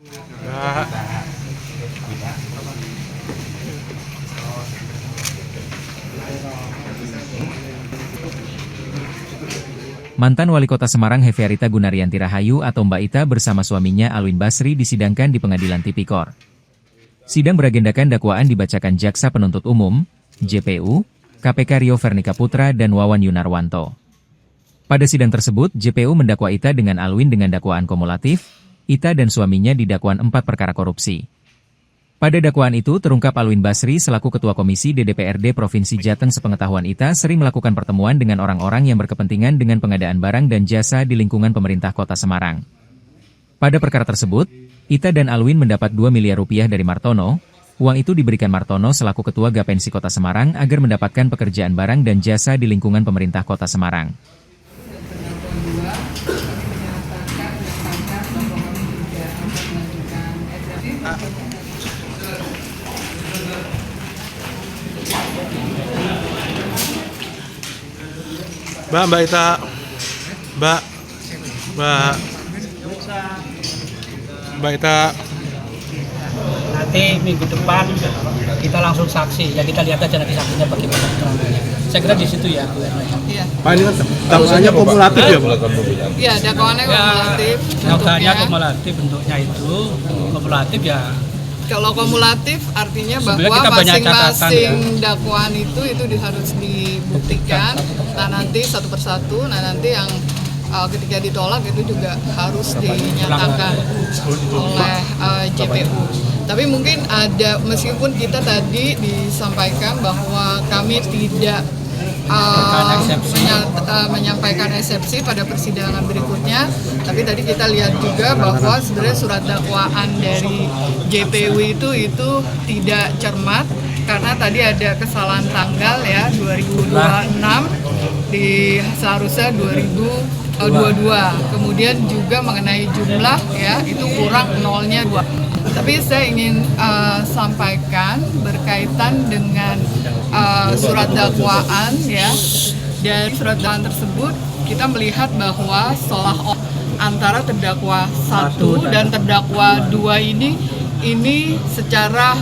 Mbak. Mantan Wali Kota Semarang Hefearita Gunaryanti Rahayu atau Mbak Ita bersama suaminya Alwin Basri disidangkan di Pengadilan Tipikor. Sidang beragendakan dakwaan dibacakan Jaksa Penuntut Umum, JPU, KPK Rio Vernika Putra dan Wawan Yunarwanto. Pada sidang tersebut, JPU mendakwa Ita dengan Alwin dengan dakwaan kumulatif, Ita dan suaminya didakwan 4 perkara korupsi. Pada dakwaan itu terungkap Alwin Basri selaku Ketua Komisi DPRD Provinsi Jateng sepengetahuan Ita sering melakukan pertemuan dengan orang-orang yang berkepentingan dengan pengadaan barang dan jasa di lingkungan pemerintah Kota Semarang. Pada perkara tersebut, Ita dan Alwin mendapat 2 miliar rupiah dari Martono. Uang itu diberikan Martono selaku Ketua Gapensi Kota Semarang agar mendapatkan pekerjaan barang dan jasa di lingkungan pemerintah Kota Semarang. Mbak Ita. Mbak Ita. Nanti minggu depan kita langsung saksi, ya kita lihat aja nanti saksinya bagaimana keterangannya. Saya kira di situ ya. Iya. Pak, ini kan dakwaannya kumulatif ya, Bu? Iya, dakwaannya kumulatif. Dakwaannya kumulatif bentuknya itu kumulatif ya. Kalau kumulatif artinya Sebenarnya bahwa kita banyak catatan, masing-masing dakwaan itu harus dibuktikan. Nah nanti satu persatu, nanti yang ketika ditolak itu juga harus dinyatakan oleh JPU. Tapi mungkin ada, meskipun kita tadi disampaikan bahwa kami tidak menyampaikan eksepsi pada persidangan berikutnya, tapi tadi kita lihat juga bahwa sebenarnya surat dakwaan dari JPU itu tidak cermat karena tadi ada kesalahan tanggal ya 2026 di seharusnya 2022. Kemudian juga mengenai jumlah ya itu kurang nolnya 2. Tapi saya ingin sampaikan berkaitan dengan surat dakwaan ya. Dan surat dakwaan tersebut kita melihat bahwa seolah-olah antara terdakwa 1 dan terdakwa 2 ini secara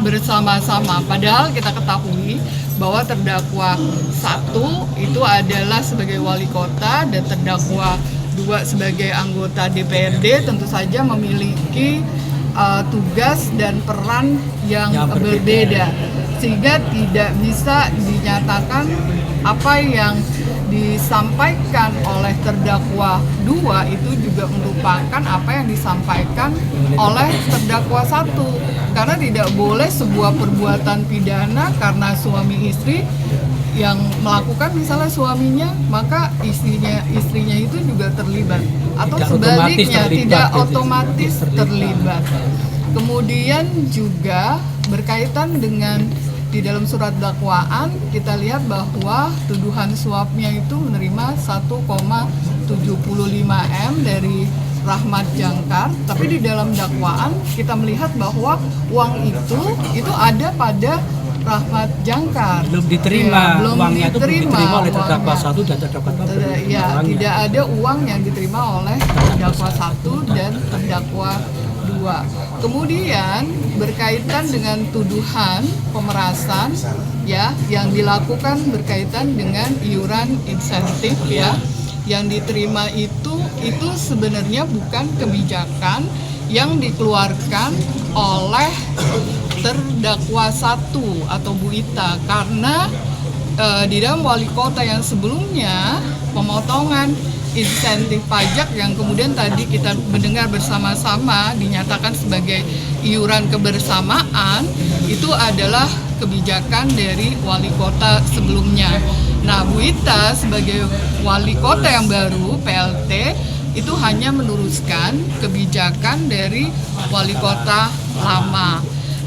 bersama-sama. Padahal kita ketahui bahwa terdakwa 1 itu adalah sebagai wali kota dan terdakwa 2 sebagai anggota DPRD tentu saja memiliki tugas dan peran yang berbeda, sehingga tidak bisa dinyatakan apa yang disampaikan oleh terdakwa 2 itu juga merupakan apa yang disampaikan oleh terdakwa 1, karena tidak boleh sebuah perbuatan pidana karena suami istri yang melakukan misalnya suaminya, maka istrinya itu juga terlibat atau tidak sebaliknya tidak otomatis terlibat. terlibat. Kemudian juga berkaitan dengan di dalam surat dakwaan kita lihat bahwa tuduhan suapnya itu menerima 1,75 M dari Rahmat Jangkar, tapi di dalam dakwaan kita melihat bahwa uang itu ada pada Rahmat Jangkar. Belum diterima, belum uangnya diterima, itu belum diterima oleh terdakwa 1 dan terdakwa 2. Ya, tidak ada uang yang diterima oleh terdakwa 1 dan terdakwa 2. Kemudian berkaitan dengan tuduhan pemerasan ya yang dilakukan berkaitan dengan iuran insentif ya yang diterima itu sebenarnya bukan kebijakan yang dikeluarkan oleh terdakwa 1 atau Bu Ita, karena di dalam wali kota yang sebelumnya pemotongan insentif pajak yang kemudian tadi kita mendengar bersama-sama dinyatakan sebagai iuran kebersamaan itu adalah kebijakan dari wali kota sebelumnya. Nah, Bu Ita sebagai wali kota yang baru PLT itu hanya meneruskan kebijakan dari wali kota lama,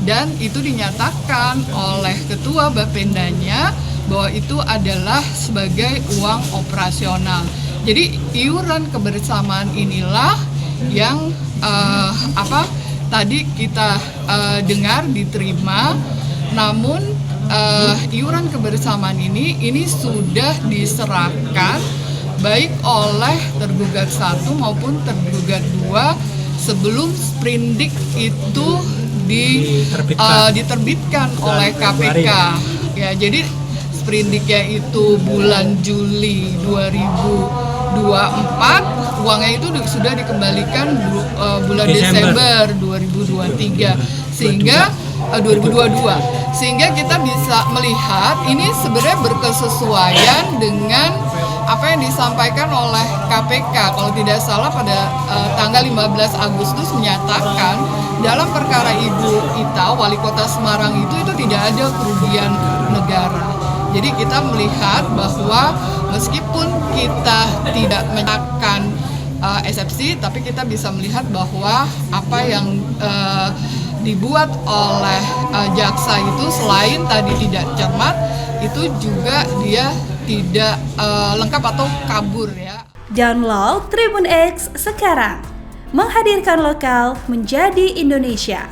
dan itu dinyatakan oleh ketua Bapendanya bahwa itu adalah sebagai uang operasional. Jadi iuran kebersamaan inilah yang tadi kita dengar diterima, namun iuran kebersamaan ini sudah diserahkan baik oleh tergugat 1 maupun tergugat 2 sebelum sprindik itu diterbitkan oleh KPK. Ya, jadi sprindiknya itu bulan Juli 2024, uangnya itu sudah dikembalikan bulan Desember 2023 sehingga 2022. Sehingga kita bisa melihat ini sebenarnya berkesesuaian dengan apa yang disampaikan oleh KPK. Kalau tidak salah pada tanggal 15 Agustus menyatakan dalam perkara Ibu Ita, Wali Kota Semarang itu tidak ada kerugian negara. Jadi kita melihat bahwa meskipun kita tidak menyatakan eksepsi, tapi kita bisa melihat bahwa apa yang dibuat oleh jaksa itu selain tadi tidak cermat, itu juga dia tidak lengkap atau kabur ya. Download Tribun X sekarang, menghadirkan lokal menjadi Indonesia.